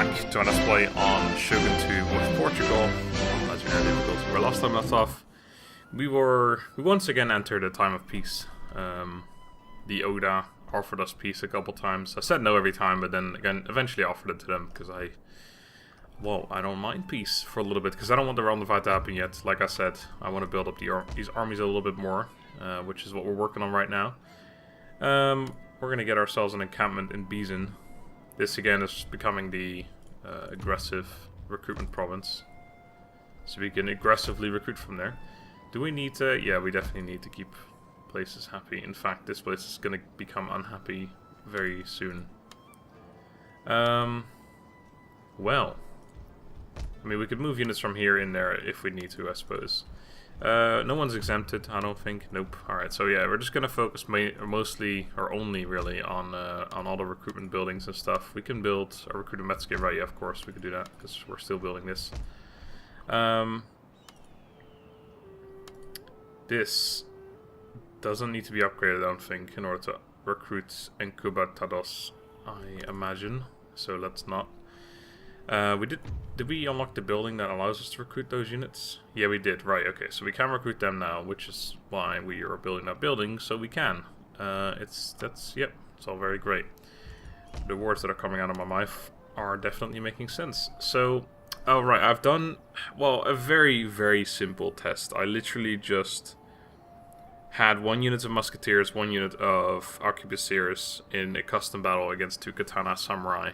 back to another play on Shogun 2 with Portugal. Legendary difficulty. Where last time left off, we once again entered a time of peace. The Oda offered us peace a couple times. I said no every time, but then again, eventually offered it to them because I don't mind peace for a little bit because I don't want the realm divide to happen yet. Like I said, I want to build up these armies a little bit more, which is what we're working on right now. We're gonna get ourselves an encampment in Bison. This again is becoming the aggressive recruitment province. So we can aggressively recruit from there. Do we need to? Yeah, we definitely need to keep places happy. In fact, this place is going to become unhappy very soon. Well. I mean, we could move units from here in there if we need to, I suppose. No one's exempted, I don't think. Nope. Alright, so yeah, we're just going to focus mostly, or only really, on all the recruitment buildings and stuff. We can build a recruitment Metscape, right? Yeah, of course, we could do that, because we're still building this. This doesn't need to be upgraded, I don't think, in order to recruit Encubatados, I imagine. So let's not. Did we unlock the building that allows us to recruit those units? Yeah, we did. Right, okay. So we can recruit them now, which is why we are building that building, so we can. Yep, it's all very great. The words that are coming out of my mouth are definitely making sense. So, oh right, I've done, well, a very, very simple test. I literally just had 1 unit of musketeers, 1 unit of arquebusiers in a custom battle against 2 katana samurai.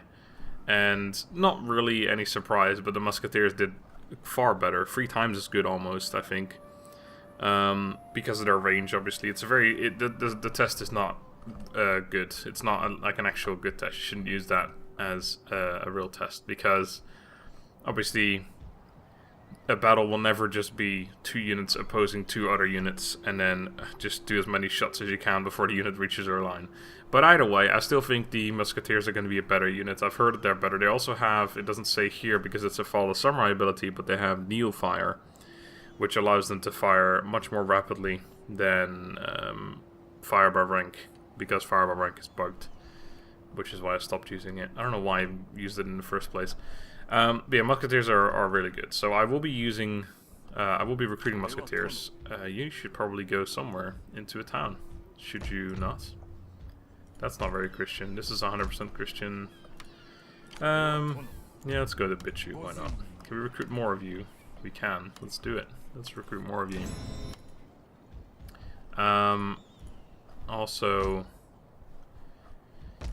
And not really any surprise, but the musketeers did far better, 3 times as good almost, I think, because of their range. Obviously, it's a very the test is not good. It's not like an actual good test. You shouldn't use that as a real test because obviously a battle will never just be 2 units opposing 2 other units and then just do as many shots as you can before the unit reaches their line. But either way, I still think the musketeers are going to be a better unit. I've heard that they're better. They also have, it doesn't say here because it's a Fall of Samurai ability, but they have Neo Fire, which allows them to fire much more rapidly than Fire by Rank, because Fire by Rank is bugged, which is why I stopped using it. I don't know why I used it in the first place. But yeah, musketeers are really good. So I will be using, I will be recruiting musketeers. You should probably go somewhere into a town, should you not? That's not very Christian. This is 100% Christian. Yeah, let's go to Bitchu. Why not? Can we recruit more of you? We can. Let's do it. Let's recruit more of you. Also,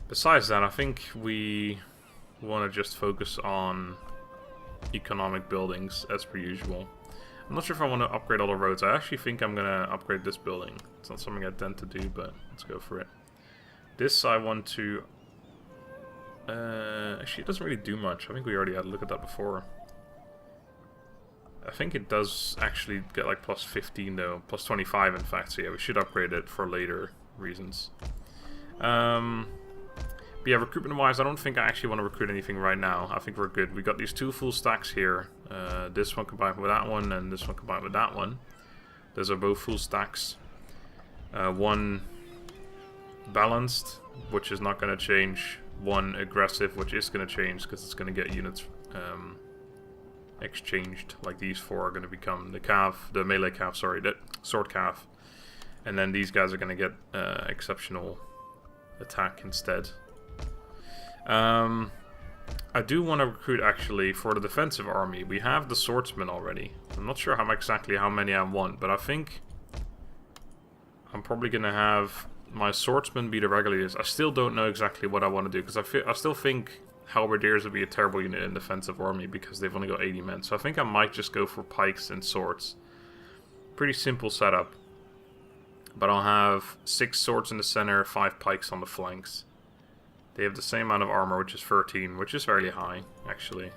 besides that, I think we want to just focus on economic buildings as per usual. I'm not sure if I want to upgrade all the roads. I actually think I'm going to upgrade this building. It's not something I tend to do, but let's go for it. This I want to... actually, it doesn't really do much. I think we already had a look at that before. I think it does actually get like plus 15 though. Plus 25 in fact. So yeah, we should upgrade it for later reasons. But yeah, recruitment wise, I don't think I actually want to recruit anything right now. I think we're good. We got these 2 full stacks here. This one combined with that one and this one combined with that one. Those are both full stacks. One balanced, which is not going to change. One aggressive, which is going to change because it's going to get units exchanged. Like these 4 are going to become the melee cav, sorry, the sword cav, and then these guys are going to get exceptional attack instead. I do want to recruit actually for the defensive army. We have the swordsmen already. I'm not sure exactly how many I want, but I think I'm probably going to have my swordsmen be the regulators. I still don't know exactly what I want to do because I still think halberdiers would be a terrible unit in defensive army because they've only got 80 men. So I think I might just go for pikes and swords. Pretty simple setup. But I'll have 6 swords in the center, 5 pikes on the flanks. They have the same amount of armor, which is 13, which is fairly high, actually.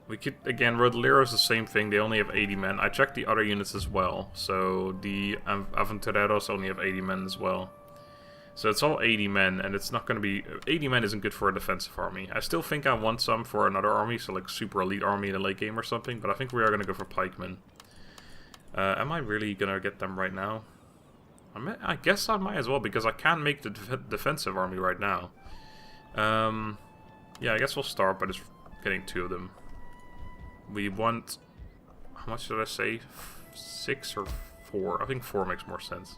We could, again, Rodaleros is the same thing, they only have 80 men. I checked the other units as well, so the Aventureros only have 80 men as well. So it's all 80 men, and it's not going to be... 80 men isn't good for a defensive army. I still think I want some for another army, so like super elite army in the late game or something, but I think we are going to go for pikemen. Am I really going to get them right now? I guess I might as well, because I can make the defensive army right now. Yeah, I guess we'll start by just getting 2 of them. We want... How much did I say? 6 or 4? I think 4 makes more sense.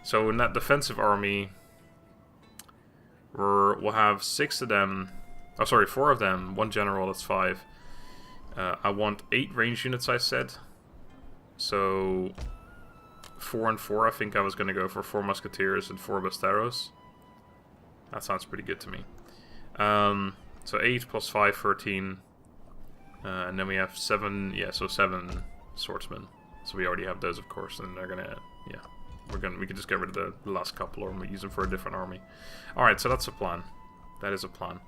So in that defensive army, we'll have 6 of them. Oh, sorry, 4 of them. 1 general, that's 5. I want 8 range units, I said. So 4 and 4, I think I was going to go for 4 musketeers and 4 basteros. That sounds pretty good to me. So 8 plus 5, 13. And then we have 7, yeah, so 7 swordsmen. So we already have those, of course, and they're gonna, yeah. We can just get rid of the last couple or use them for a different army. Alright, so that's a plan. That is a plan.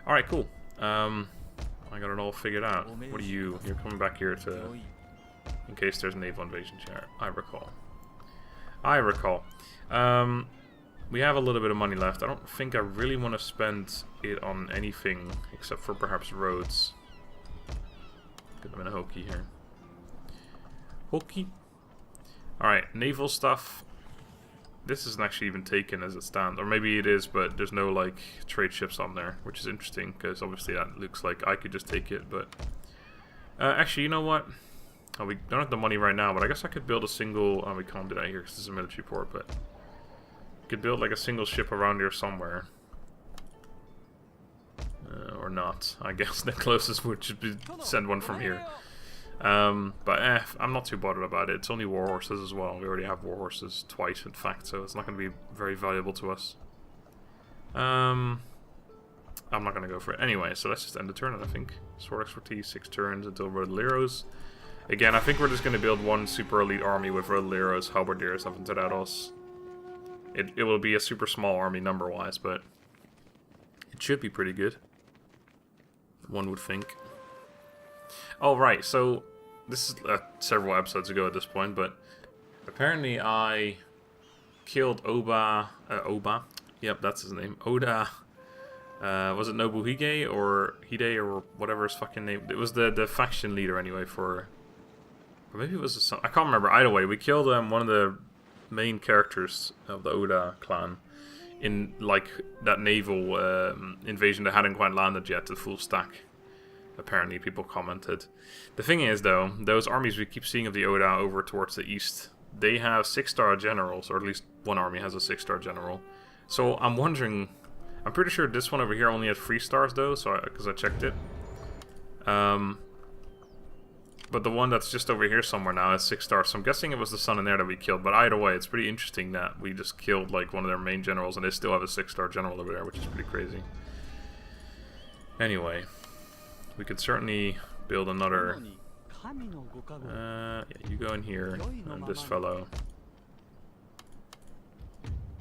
Alright, cool. I got it all figured out. What are you? You're coming back here to... In case there's a naval invasion. I recall. I recall. We have a little bit of money left. I don't think I really want to spend it on anything except for perhaps roads. Get them in a hokey here. Hokey. Alright, naval stuff. This isn't actually even taken as it stands. Or maybe it is, but there's no, like, trade ships on there. Which is interesting, because obviously that looks like I could just take it, but... actually, you know what? Oh, we don't have the money right now, but I guess I could build a single... Oh, we can't do that here, because this is a military port, but... Could build, like, a single ship around here somewhere. Or not. I guess the closest would just be send one from here. But I'm not too bothered about it. It's only war horses as well. We already have war horses twice, in fact, so it's not going to be very valuable to us. I'm not going to go for it. Anyway, so let's just end the turn, I think. Sword expertise, 6 turns until Rodoleros. Again, I think we're just going to build one super elite army with Rodoleros, Halberdiers, Aventurados. It will be a super small army number-wise, but it should be pretty good. One would think. Oh, right, so this is several episodes ago at this point, but apparently I killed Oba. Yep, that's his name. Oda. Was it Nobuhige or Hide or whatever his fucking name? It was the faction leader anyway for... Or maybe it was I can't remember. Either way, we killed one of the main characters of the Oda clan in like that naval invasion that hadn't quite landed yet, the full stack. Apparently, people commented. The thing is, though, those armies we keep seeing of the Oda over towards the east, they have 6-star generals, or at least one army has a 6-star general. So I'm wondering, I'm pretty sure this one over here only had 3 stars though, so because I checked it. But the one that's just over here somewhere now has 6 stars, so I'm guessing it was the son in there that we killed. But either way, it's pretty interesting that we just killed like one of their main generals, and they still have a 6-star general over there, which is pretty crazy. Anyway. We could certainly build another... yeah, you go in here, and this fellow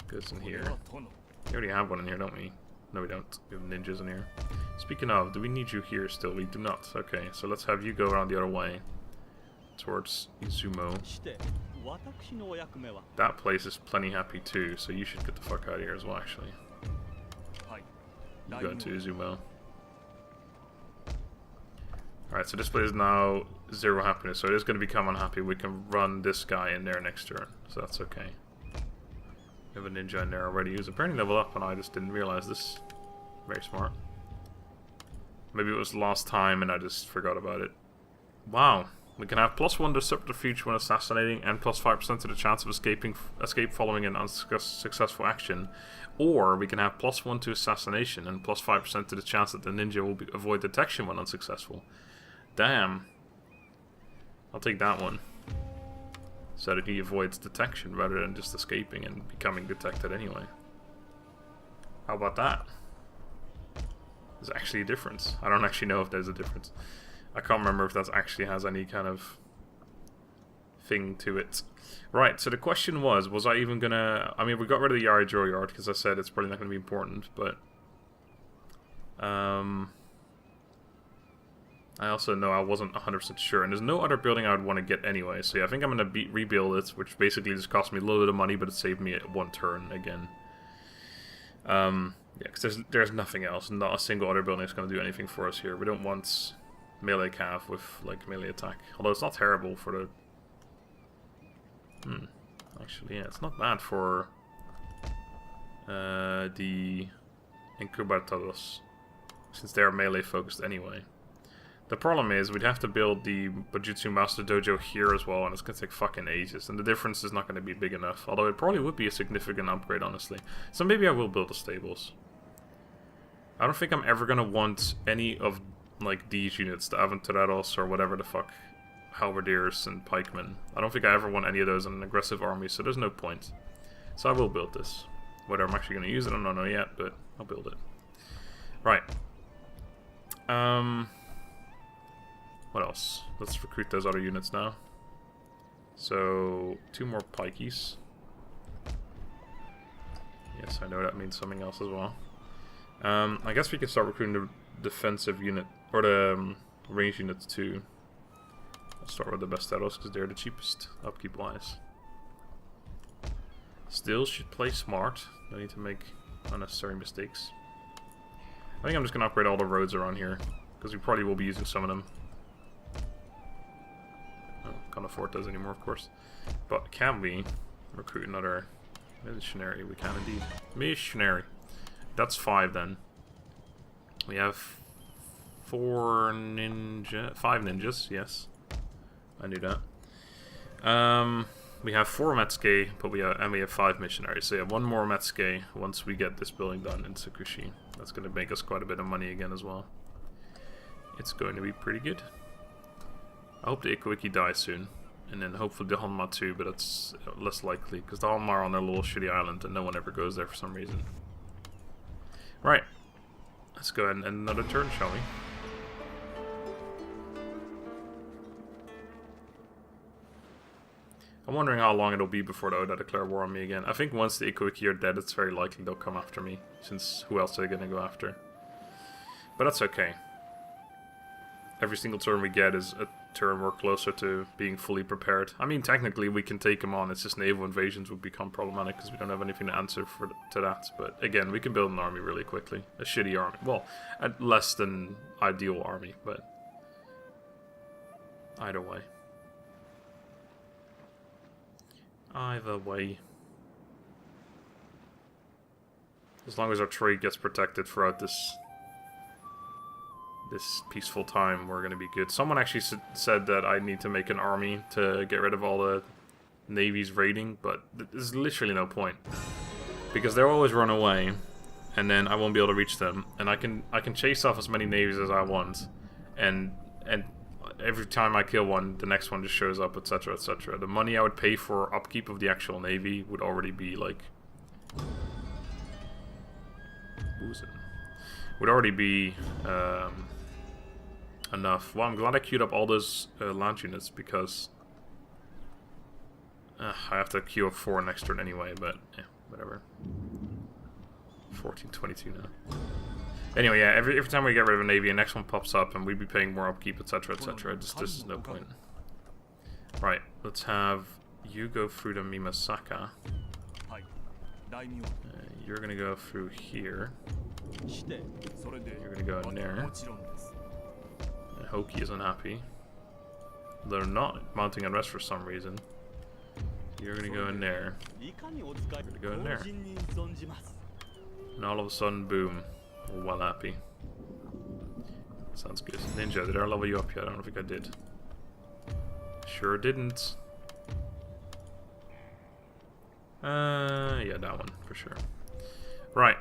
goes in here. We already have one in here, don't we? No, we don't. We have ninjas in here. Speaking of, do we need you here still? We do not. Okay, so let's have you go around the other way. Towards Izumo. That place is plenty happy too, so you should get the fuck out of here as well, actually. You go into Izumo. Alright, so this place is now 0 happiness, so it is going to become unhappy. We can run this guy in there next turn, so that's okay. We have a ninja in there already who's apparently level up, and I just didn't realize this. Very smart. Maybe it was last time and I just forgot about it. Wow. We can have +1 to subterfuge when assassinating, and +5% to the chance of escape following an unsuccessful action. Or we can have +1 to assassination, and +5% to the chance that the ninja will avoid detection when unsuccessful. Damn. I'll take that one. So that he avoids detection rather than just escaping and becoming detected anyway. How about that? There's actually a difference. I don't actually know if there's a difference. I can't remember if that actually has any kind of thing to it. Right, so the question was I even gonna... I mean, we got rid of the Yari Draw Yard because I said it's probably not going to be important, but... I also know I wasn't 100% sure, and there's no other building I would want to get anyway, so yeah, I think I'm going to rebuild it, which basically just cost me a little bit of money, but it saved me 1 turn again. Yeah, because there's nothing else, not a single other building is going to do anything for us here. We don't want melee cav with, like, melee attack, although it's not terrible for the... Actually, yeah, it's not bad for the Incubatordos. since they are melee focused anyway. The problem is we'd have to build the Bujutsu Master Dojo here as well, and it's going to take fucking ages, and the difference is not going to be big enough, although it probably would be a significant upgrade, honestly. So maybe I will build the stables. I don't think I'm ever going to want any of like these units, the Aventurados or whatever the fuck, Halberdiers and Pikemen. I don't think I ever want any of those in an aggressive army, so there's no point. So I will build this. Whether I'm actually going to use it, I don't know yet, but I'll build it. Right. What else? Let's recruit those other units now. So, 2 more pikeys. Yes, I know that means something else as well. I guess we can start recruiting the defensive unit, or the range units too. I'll start with the Besteros because they're the cheapest, upkeep-wise. Still should play smart. Don't need to make unnecessary mistakes. I think I'm just going to upgrade all the roads around here, because we probably will be using some of them. Oh, can't afford those anymore, of course. But can we recruit another missionary? We can indeed. Missionary. That's 5 then. We have 5 ninjas, yes. I knew that. We have 4 Metsuke, but we have 5 missionaries. So yeah, 1 more Metsuke once we get this building done in Tsukushi. That's going to make us quite a bit of money again as well. It's going to be pretty good. I hope the Ikuiki dies soon. And then hopefully the Honma too, but that's less likely. Because the Honma are on their little shitty island and no one ever goes there for some reason. Right. Let's go ahead and end another turn, shall we? I'm wondering how long it'll be before the Oda declare war on me again. I think once the Ikuiki are dead, it's very likely they'll come after me, since who else are they going to go after? But that's okay. Every single turn we get is a turn we're closer to being fully prepared. I mean, technically we can take them on, it's just naval invasions would become problematic because we don't have anything to answer to that. But again, we can build an army really quickly. A shitty army. Well, a less than ideal army, but either way. Either way. As long as our trade gets protected throughout this peaceful time, we're going to be good. Someone actually said that I need to make an army to get rid of all the navies raiding, but there's literally no point. Because they'll always run away, and then I won't be able to reach them. And I can chase off as many navies as I want, and every time I kill one, the next one just shows up, etc., etc. The money I would pay for upkeep of the actual navy would already be like... would already be enough. Well, I'm glad I queued up all those launch units because I have to queue up 4 next turn anyway, but yeah, whatever. 1422 now. Anyway, yeah, every time we get rid of a navy, a next one pops up, and we'd be paying more upkeep, etc., etc. Just this is no point. Right, let's have you go through the Mimasaka. You're gonna go through here. You're gonna go in there. And Hoki is unhappy. They're not mounting unrest for some reason. You're gonna go in there. You're gonna go in there. And all of a sudden, boom. We're well happy. Sounds good. Ninja, did I level you up yet? I don't think I did. Sure didn't. Yeah, that one, for sure. Right.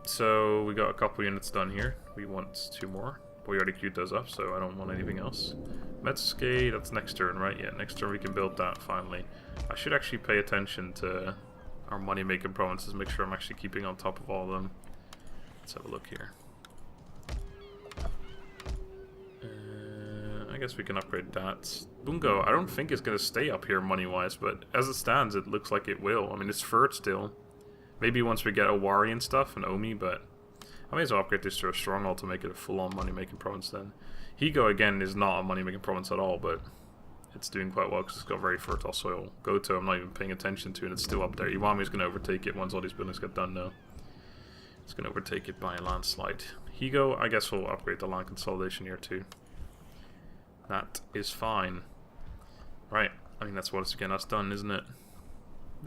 So, we got a couple units done here. We want 2 more. But we already queued those up, so I don't want anything else. Metsuke, that's next turn, right? Yeah, next turn we can build that, finally. I should actually pay attention to our money-making provinces, make sure I'm actually keeping on top of all of them. Let's have a look here. I guess we can upgrade that. Bungo, I don't think it's going to stay up here money-wise, but as it stands, it looks like it will. I mean, it's third still. Maybe once we get Owari and stuff, and Omi, but I may as well upgrade this to a stronghold to make it a full-on money-making province then. Higo, again, is not a money-making province at all, but it's doing quite well because it's got very fertile soil. Goto, I'm not even paying attention to, and it's still up there. Iwami is going to overtake it once all these buildings get done, though. It's going to overtake it by a landslide. Higo, I guess we'll upgrade the land consolidation here, too. That is fine. Right, I mean, that's what it's again, that's done, isn't it?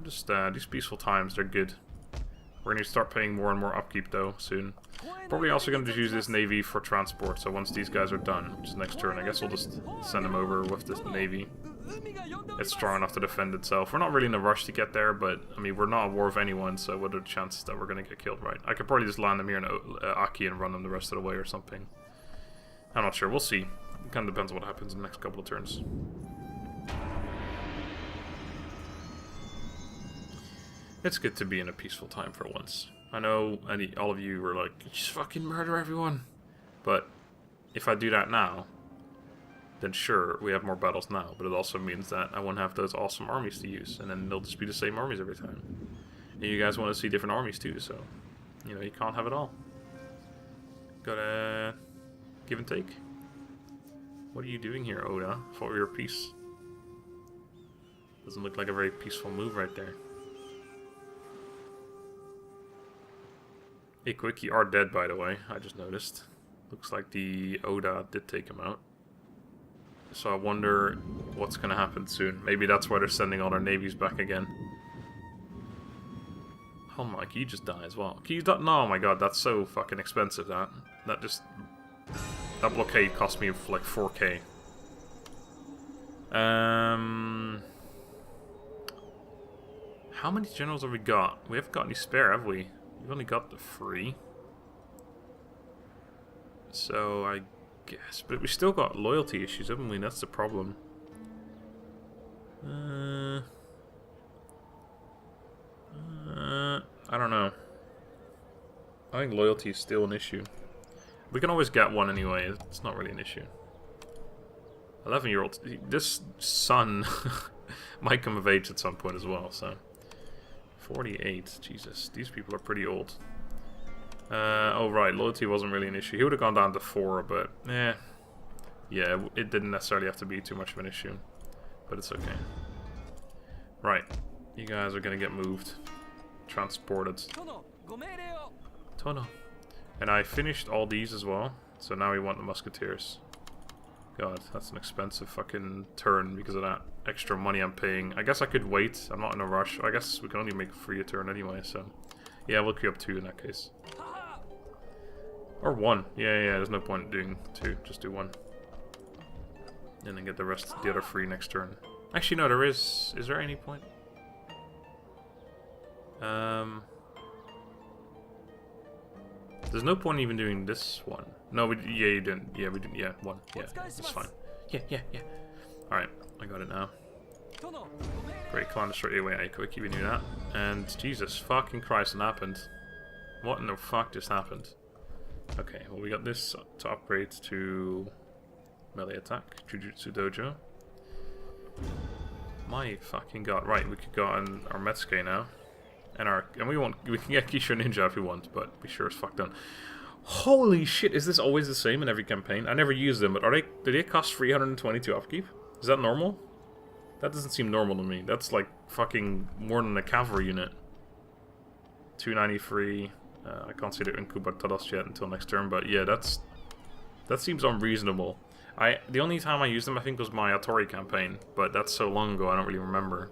Just, these peaceful times, they're good. We're going to start paying more and more upkeep, though, soon. Probably also going to use this navy for transport, so once these guys are done, which is next turn, I guess we'll just send them over with this navy. It's strong enough to defend itself. We're not really in a rush to get there, but, I mean, we're not at war with anyone, so what are the chances that we're going to get killed, right? I could probably just land them here in Aki and run them the rest of the way or something. I'm not sure, we'll see. It kind of depends on what happens in the next couple of turns. It's good to be in a peaceful time for once. I know all of you were like, just fucking murder everyone. But if I do that now, then sure, we have more battles now. But it also means that I won't have those awesome armies to use. And then they'll just be the same armies every time. And you guys want to see different armies too, so, you know, you can't have it all. Gotta give and take. What are you doing here, Oda? I thought we were peace. Doesn't look like a very peaceful move right there. Hey, quick, you are dead, by the way. I just noticed. Looks like the Oda did take him out. So I wonder what's going to happen soon. Maybe that's why they're sending all their navies back again. Oh my, can you just die as well? Can you die? No, oh my god, that's so fucking expensive, that. That blockade cost me like 4k. How many generals have we got? We haven't got any spare, have we? We've only got the 3. So, I guess. But we still got loyalty issues, haven't we? That's the problem. I don't know. I think loyalty is still an issue. We can always get one anyway. It's not really an issue. 11-year-old. This son might come of age at some point as well, so... 48, Jesus, these people are pretty old. Oh right, loyalty wasn't really an issue. He would have gone down to 4, but yeah, it didn't necessarily have to be too much of an issue. But it's okay. Right, you guys are gonna get moved. Transported. Tono. And I finished all these as well, so now we want the musketeers. God, that's an expensive fucking turn because of that extra money I'm paying. I guess I could wait. I'm not in a rush. I guess we can only make 3 a turn anyway, so... Yeah, we'll queue up 2 in that case. Or 1. Yeah, there's no point in doing 2. Just do 1. And then get the rest, the other 3 next turn. Actually, no, there is... Is there any point? There's no point even doing this one. No, you didn't. Yeah, we didn't. Yeah, 1. Yeah, that's fine. Yeah. Alright, I got it now. Great, climb straight away. I quick even do that. And Jesus fucking Christ, it happened. What in the fuck just happened? Okay, well, we got this to upgrade to melee attack, Jujutsu Dojo. My fucking god. Right, we could go on our Metsuke now. And we can get Kisho Ninja if we want, but we sure as fuck don't. Holy shit, is this always the same in every campaign? I never use them, but do they cost 322 upkeep? Is that normal? That doesn't seem normal to me. That's like fucking more than a cavalry unit. 293. I can't see the Inkuba Tados yet until next turn, but yeah, that seems unreasonable. The only time I used them I think was my Atori campaign, but that's so long ago I don't really remember.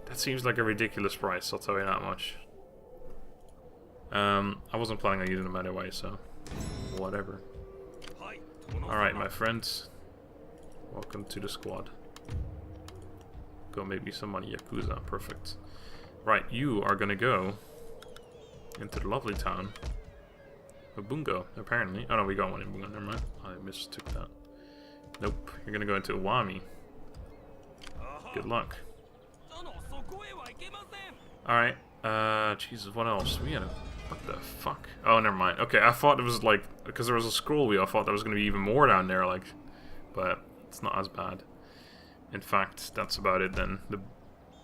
That seems like a ridiculous price, I'll tell you that much. I wasn't planning on using them anyway, so whatever. Alright, my friends. Welcome to the squad. Go make me some money, Yakuza. Perfect. Right, you are gonna go into the lovely town of Bungo, apparently. Oh no, we got one in Bungo, never mind. I mistook that. Nope, you're gonna go into Iwami. Good luck. Alright, Jesus, what else? We had a... What the fuck? Oh, never mind. Okay, I thought it was like... Because there was a scroll wheel, I thought there was going to be even more down there, like... But it's not as bad. In fact, that's about it then. The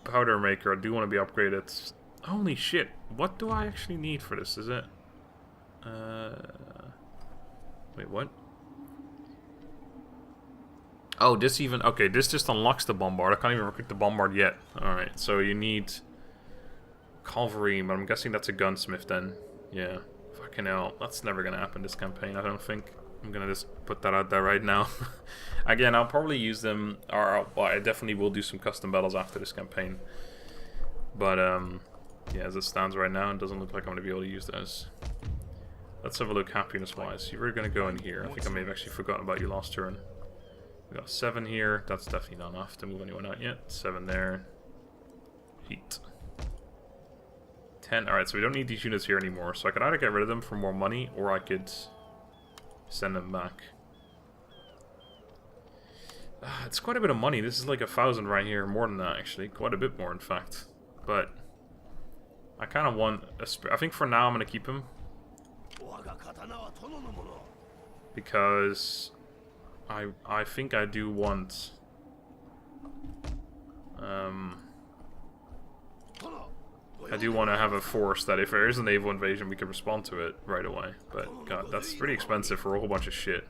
powder maker, I do want to be upgraded. Holy shit, what do I actually need for this? Is it... Wait, what? Oh, this even... Okay, this just unlocks the bombard. I can't even recruit the bombard yet. Alright, so you need... Cavalry, but I'm guessing that's a gunsmith then. Yeah. Fucking hell. That's never gonna happen this campaign, I don't think. I'm gonna just put that out there right now. Again, I'll probably use them... Well, I definitely will do some custom battles after this campaign. But, yeah, as it stands right now, it doesn't look like I'm gonna be able to use those. let's have a look happiness-wise. You were going to go in here. I think I may have actually forgotten about you last turn. We got 7 here. That's definitely not enough to move anyone out yet. 7 there. 8. 10. Alright, so we don't need these units here anymore. So I could either get rid of them for more money, or I could send them back. It's quite a bit of money. This is like 1,000 right here. More than that, actually. Quite a bit more, in fact. But I kind of want I think for now I'm going to keep him. Because I think I do want... I do want to have a force that if there is a naval invasion, we can respond to it right away. But, God, that's pretty expensive for a whole bunch of shit.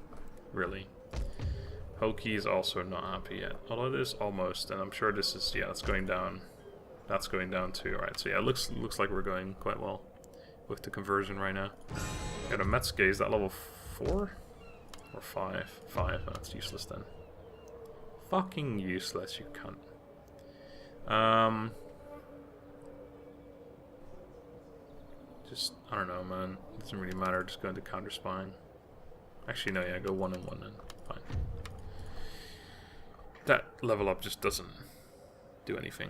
Really. Hoki is also not happy yet. Although it is almost, and I'm sure this is... Yeah, it's going down. That's going down too. Alright, so yeah, it looks like we're going quite well with the conversion right now. Got a Metsuke, is that level 4? Or 5? 5, oh, that's useless then. Fucking useless, you cunt. Just, I don't know, man. It doesn't really matter, just go into counter spying. Actually, no, yeah, go 1 and 1 then. Fine. That level up just doesn't do anything.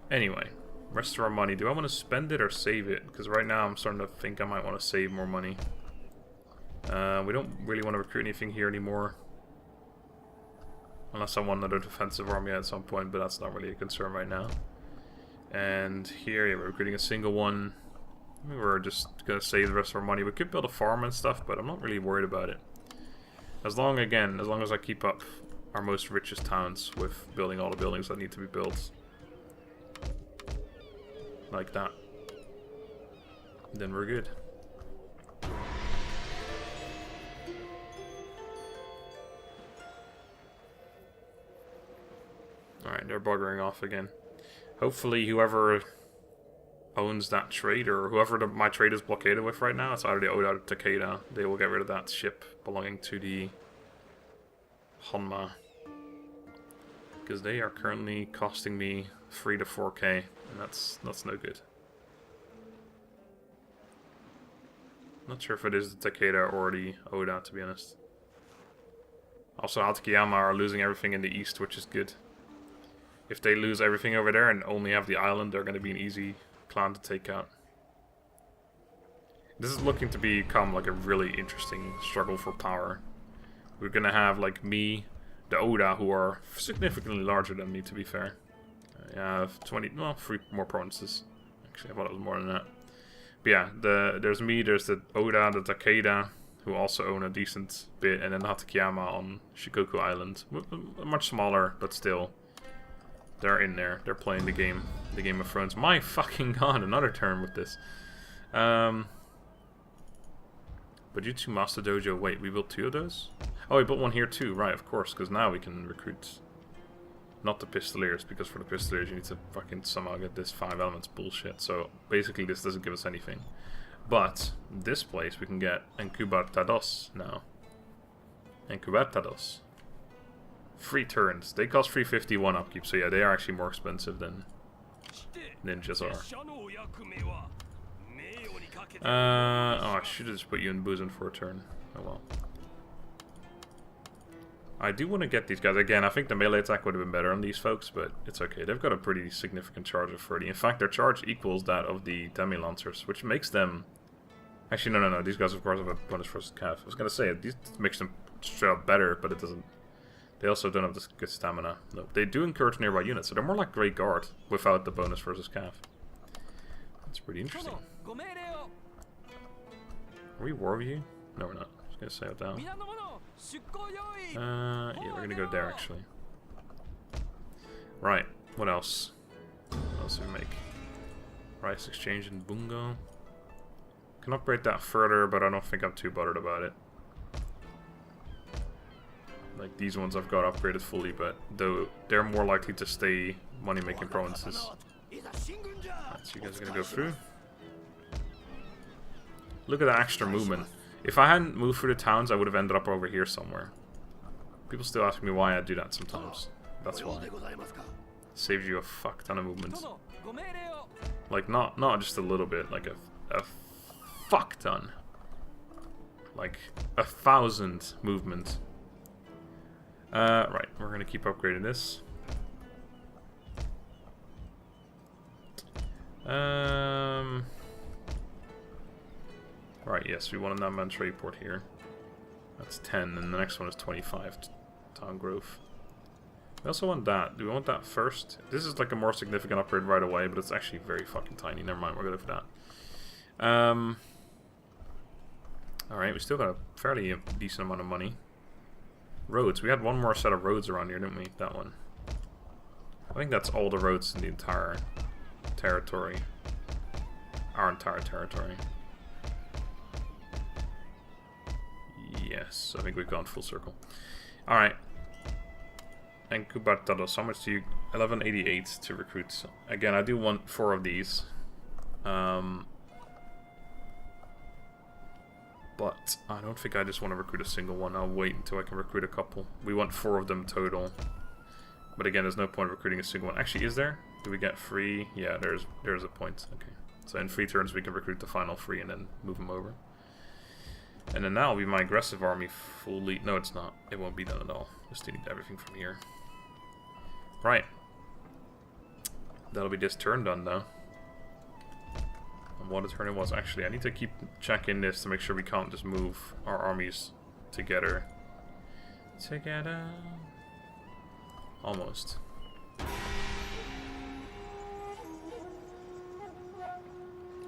Anyway, rest of our money. Do I want to spend it or save it? Because right now I'm starting to think I might want to save more money. We don't really want to recruit anything here anymore. Unless I want another defensive army at some point, but that's not really a concern right now. And here, yeah, we're recruiting a single one. We're just going to save the rest of our money. We could build a farm and stuff, but I'm not really worried about it. As long as I keep up our most richest towns with building all the buildings that need to be built. Like that. Then we're good. Alright, they're buggering off again. Hopefully whoever owns that trade, or whoever my trade is blockaded with right now, it's either the Oda or Takeda, they will get rid of that ship belonging to the Honma. Because they are currently costing me 3 to 4k, and that's no good. Not sure if it is the Takeda or the Oda, to be honest. Also, Atakiyama are losing everything in the east, which is good. If they lose everything over there and only have the island, they're going to be an easy clan to take out. This is looking to become like a really interesting struggle for power. We're going to have like me, the Oda, who are significantly larger than me, to be fair. I have 3 more provinces. Actually, I have a little more than that. But yeah, there's me, there's the Oda, the Takeda, who also own a decent bit, and then Hatakeyama on Shikoku Island. Much smaller, but still. They're in there. They're playing the Game of Thrones. My fucking god, another turn with this. But Jutsu Master Dojo, wait, we built 2 of those? Oh, we built one here too, right, of course, because now we can recruit not the Pistoliers, because for the Pistoliers you need to fucking somehow get this 5 elements bullshit. So basically this doesn't give us anything. But this place we can get Encubertados now. Encubertados. 3 turns. They cost 351 upkeep, so yeah, they are actually more expensive than ninjas are. Oh, I should have just put you in Busan for a turn. Oh well. I do want to get these guys. Again, I think the melee attack would have been better on these folks, but it's okay. They've got a pretty significant charge of 30. In fact, their charge equals that of the Demi-Lancers, which makes them... Actually, no. These guys, of course, have a bonus versus Cav. I was going to say, this makes them straight up better, but it doesn't... They also don't have this good stamina. No, they do encourage nearby units, so they're more like Great Guard without the bonus versus Cav. That's pretty interesting. Are we War of You? No, we're not. I was going to say it down. Yeah, we're going to go there, actually. Right, what else? What else do we make? Rice Exchange in Bungo. Can upgrade that further, but I don't think I'm too bothered about it. Like, these ones I've got upgraded fully, but though they're more likely to stay money-making provinces. Right, so you guys are going to go through. Look at the extra movement. If I hadn't moved through the towns, I would have ended up over here somewhere. People still ask me why I do that sometimes. That's why. Saves you a fuck ton of movements. Like, not just a little bit, like a fuck ton. Like 1,000 movement. Right, we're gonna keep upgrading this. Right, yes, we want a non-man trade port here. That's 10, and the next one is 25. Town growth. We also want that. Do we want that first? This is like a more significant upgrade right away, but it's actually very fucking tiny. Never mind, we're gonna go for that. Alright, we still got a fairly decent amount of money. Roads. We had one more set of roads around here, didn't we? That one. I think that's all the roads in the entire territory. Our entire territory. Yes, I think we've gone full circle. Alright. And Kubartados, how much do you... 1188 to recruit. Again, I do want 4 of these. But I don't think I just want to recruit a single one. I'll wait until I can recruit a couple. We want 4 of them total. But again, there's no point recruiting a single one. Actually, is there? Do we get 3? Yeah, there's a point. Okay. So in 3 turns we can recruit the final 3 and then move them over. And then now will be my aggressive army fully... No, it's not. It won't be done at all. We still need everything from here. Right. That'll be this turn done, though. And what a turn it was. Actually, I need to keep checking this to make sure we can't just move our armies together. Together. Almost.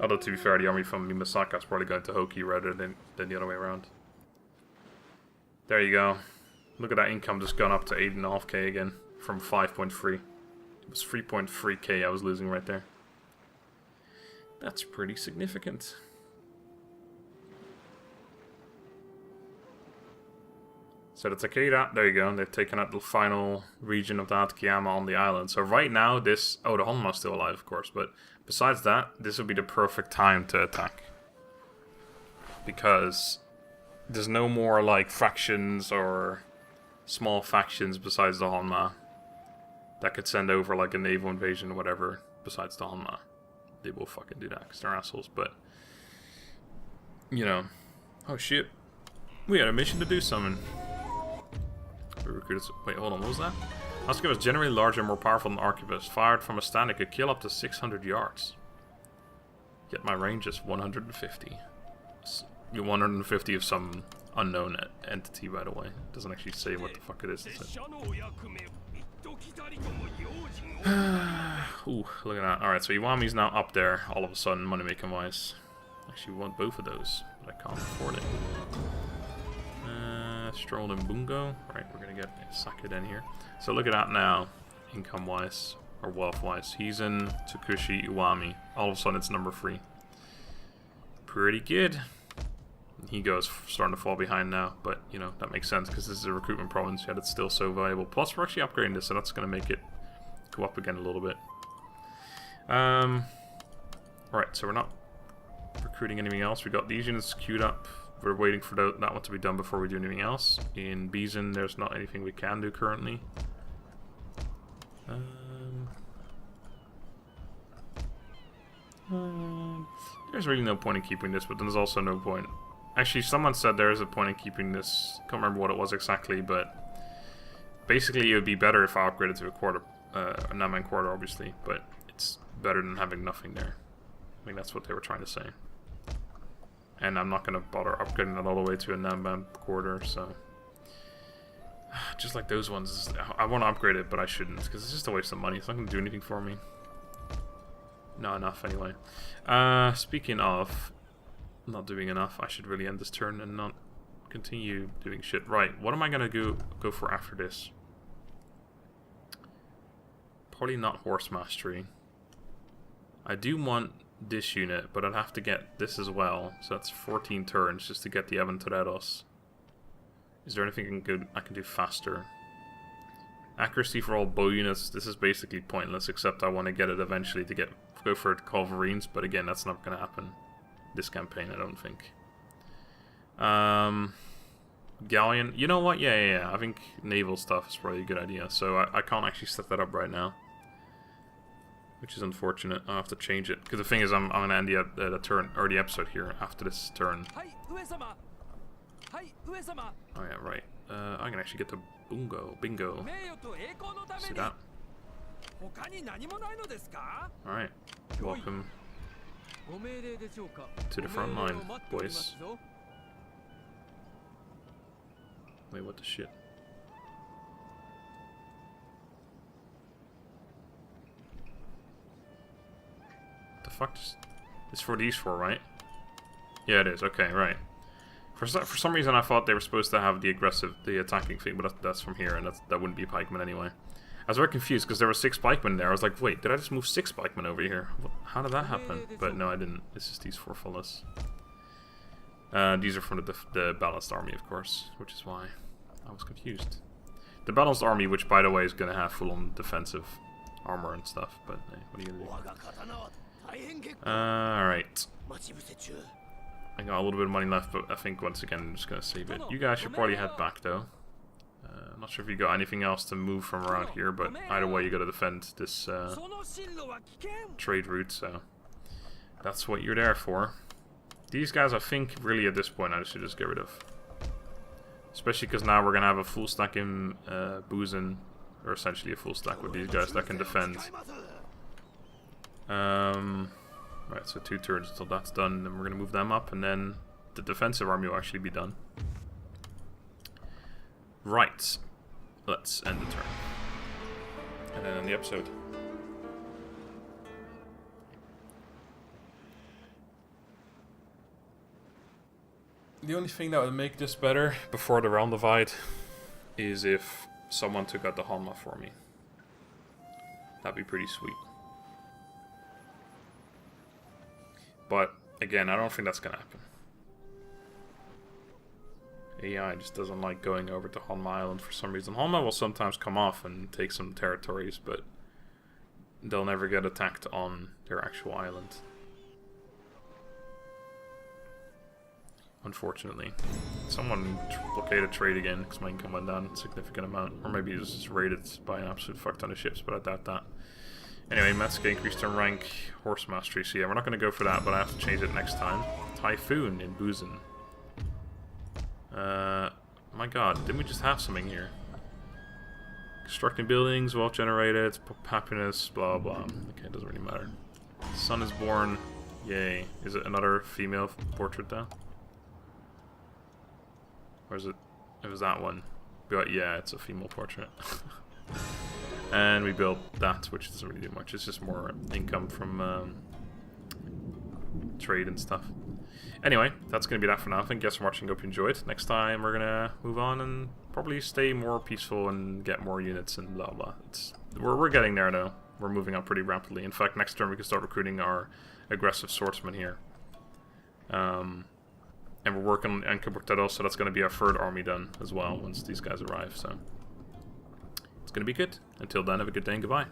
Although, to be fair, the army from Mimasaka is probably going to Hoki rather than the other way around. There you go. Look at that income just gone up to 8.5k again from 5.3. It was 3.3k I was losing right there. That's pretty significant. So the Takeda, there you go, they've taken out the final region of the Atakiyama on the island. So right now this... Oh, the Honma's still alive, of course, but besides that, this would be the perfect time to attack. Because there's no more, like, factions or small factions besides the Honma that could send over, like, a naval invasion or whatever besides the Honma. They will fucking do that because they're assholes, but... You know. Oh, shit. We had a mission to do something. Recruited. Wait, hold on, what was that? Huskip is generally larger and more powerful than Arquebus. Fired from a stand, it could kill up to 600 yards. Yet my range is 150. 150 of some unknown entity, by the way. It doesn't actually say what the fuck it is. Ooh, look at that. Alright, so Iwami's now up there, all of a sudden, money making wise. Actually, we want both of those, but I can't afford it. Stroll and Bungo. Right, we're gonna get Saked in here. So look at that now, income wise, or wealth wise. He's in Tsukushi Iwami. All of a sudden it's number 3. Pretty good. He goes starting to fall behind now, but you know, that makes sense because this is a recruitment province, yet it's still so valuable. Plus we're actually upgrading this, so that's gonna make it go up again a little bit. Right, so we're not recruiting anything else. We got these units queued up. We're waiting for that one to be done before we do anything else. In Bison, there's not anything we can do currently. There's really no point in keeping this, but then there's also no point. Actually, someone said there is a point in keeping this. Can't remember what it was exactly, but basically it would be better if I upgraded to a quarter, a 9-man quarter, obviously, but it's better than having nothing there. I think that's what they were trying to say. And I'm not going to bother upgrading that all the way to a 9-man quarter, so... Just like those ones, I want to upgrade it, but I shouldn't, because it's just a waste of money. It's not going to do anything for me. Not enough, anyway. Speaking of not doing enough, I should really end this turn and not continue doing shit. Right, what am I going to go for after this? Probably not horse mastery. I do want this unit, but I'd have to get this as well, so that's 14 turns just to get the Aventureros. Is there anything I can do faster? Accuracy for all bow units, this is basically pointless, except I want to get it eventually to go for Culverines, but again, that's not going to happen this campaign, I don't think. Galleon, you know what? Yeah, I think naval stuff is probably a good idea, so I can't actually set that up right now. which is unfortunate. I'll have to change it. Because the thing is, I'm going to end the turn, or the episode here after this turn. Oh yeah, right. I can actually get the bingo. See that? Alright. Welcome to the front line, boys. Wait, what the shit? The fuck? It's for these four, right? Yeah, it is. Okay, right. For some reason, I thought they were supposed to have the attacking thing, but that's from here, and that wouldn't be pikemen anyway. I was very confused because there were 6 pikemen there. I was like, wait, did I just move 6 pikemen over here? How did that happen? But no, I didn't. It's just these 4 fellas. These are from the balanced army, of course, which is why I was confused. The balanced army, which by the way is going to have full-on defensive armor and stuff, but hey, what are you going to do? Alright. I got a little bit of money left, but I think once again I'm just going to save it. You guys should probably head back though. I'm not sure if you got anything else to move from around here, but either way you got to defend this trade route, so that's what you're there for. These guys, I think, really at this point I should just get rid of. Especially because now we're going to have a full stack in Busan, or essentially a full stack with these guys that can defend. Right, so 2 turns until that's done, then we're going to move them up, and then the defensive army will actually be done. Right, let's end the turn. And then end the episode. The only thing that would make this better before the realm divide is if someone took out the Hanma for me. That'd be pretty sweet. But again, I don't think that's gonna happen. AI just doesn't like going over to Hanma Island for some reason. Hanma will sometimes come off and take some territories, but they'll never get attacked on their actual island. Unfortunately. Someone blockaded trade again because my income went down a significant amount. Or maybe it was just raided by an absolute fuck ton of ships, but I doubt that. Anyway, Metsuke increased in rank, horse mastery. So yeah, we're not going to go for that, but I have to change it next time. Typhoon in Busan. My god, didn't we just have something here? Constructing buildings, wealth generated, happiness, blah blah. Okay, it doesn't really matter. Son is born. Yay. Is it another female portrait though? Or is it? It was that one. But yeah, it's a female portrait. And we built that, which doesn't really do much. It's just more income from trade and stuff. Anyway, that's going to be that for now. Thank you guys for watching. Hope you enjoyed. Next time we're going to move on and probably stay more peaceful and get more units and blah blah. We're getting there now. We're moving on pretty rapidly. In fact, next turn we can start recruiting our aggressive swordsmen here. And we're working on Kabuktado, so that's going to be our 3rd army done as well once these guys arrive. So it's going to be good. Until then, have a good day and goodbye.